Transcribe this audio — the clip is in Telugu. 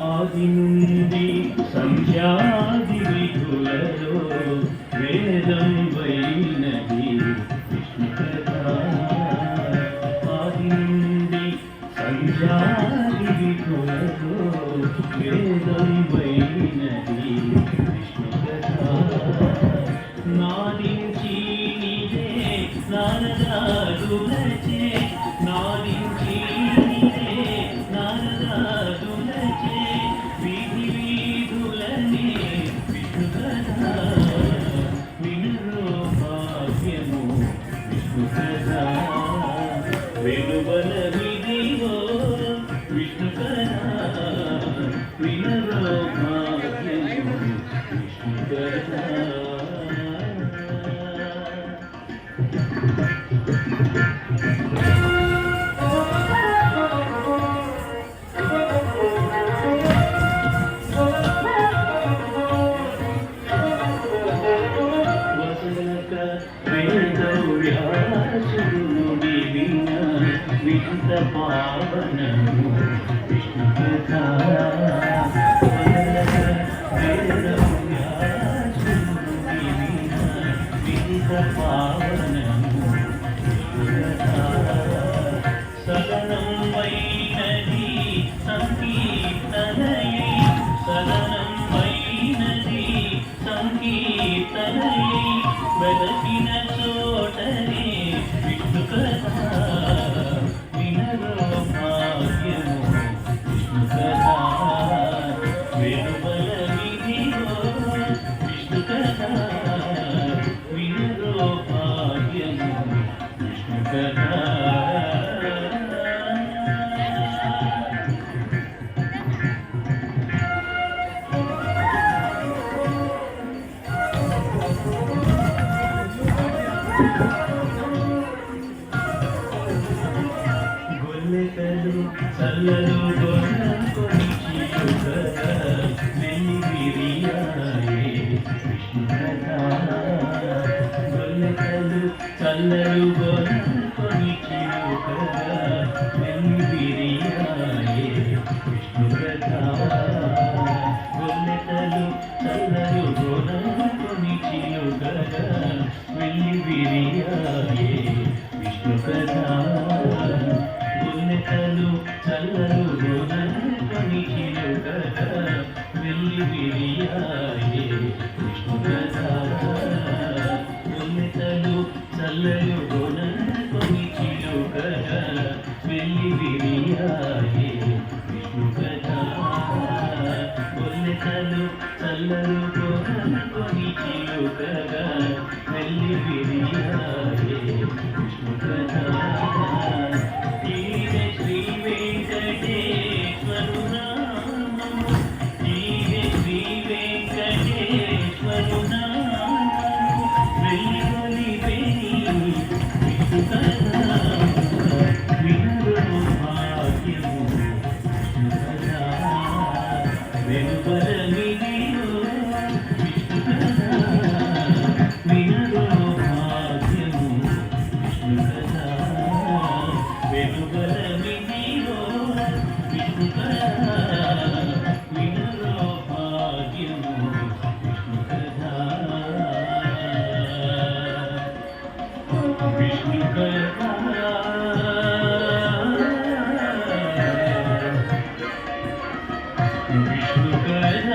ఆది నుండి సంధ్యాది విధులలో వేదం వైనది విష్ణు కథ. ఆది నుండి సంధ్యాది విధులలో వేదం వైనది విష్ణు కథ. నాదించి నీదే నారదాదులచే, నాదించి వెలువల విధివో విష్ణు కథ, వినరో భాగ్యము విష్ణు కథ. వింత పావనము విష్ణు కథ. వింత పావనము విష్ణు కథ. సదనం వైనది సంకీర్తనయే, సదనం వైనది సంకీర్తనయే, వెదకిన చోటనే విష్ణు కథ. గొల్లెకలు చల్లలు గొల్లకొనిచి యుగద వెల్లి విరియాయే విష్ణు కథ. గొల్లెకలు చల్లలు గొల్లకొనిచి యుగద వెల్లి విరియాయే విష్ణు కథ. గొల్లెకలు చల్లలు గొల్లకొనిచి యుగద వెల్లి విరియాయే విష్ణు కథ. గుల్లెకలు చల్లలు గొల్లకొనిచి యుగద వెల్లి విరియాయే విష్ణు కథ. గుల్లెకలు చల్లలు గొల్లకొనిచి యుగద వెల్లి విరియాయే విష్ణు కథ. గొల్లెకలు చల్లలు గొల్లకొనిచి యుగద వెల్లి విరియాయే విష్ణు కథ. శ్రీ వెంకటేశ్వరు నామము, శ్రీ వెంకటేశ్వరు నామము, వెల్లి వెలి విష్ణు కథ. వినరో భాగ్యము విష్ణు కథ. వెనుబలమిదియో విష్ణు కథ వినరో భాగ్యము విష్ణు కథ వెనుబలమిదియో విష్ణు కథ వినరో భాగ్యము విష్ణు కథ విష్ణు కథ విష్ణు కథ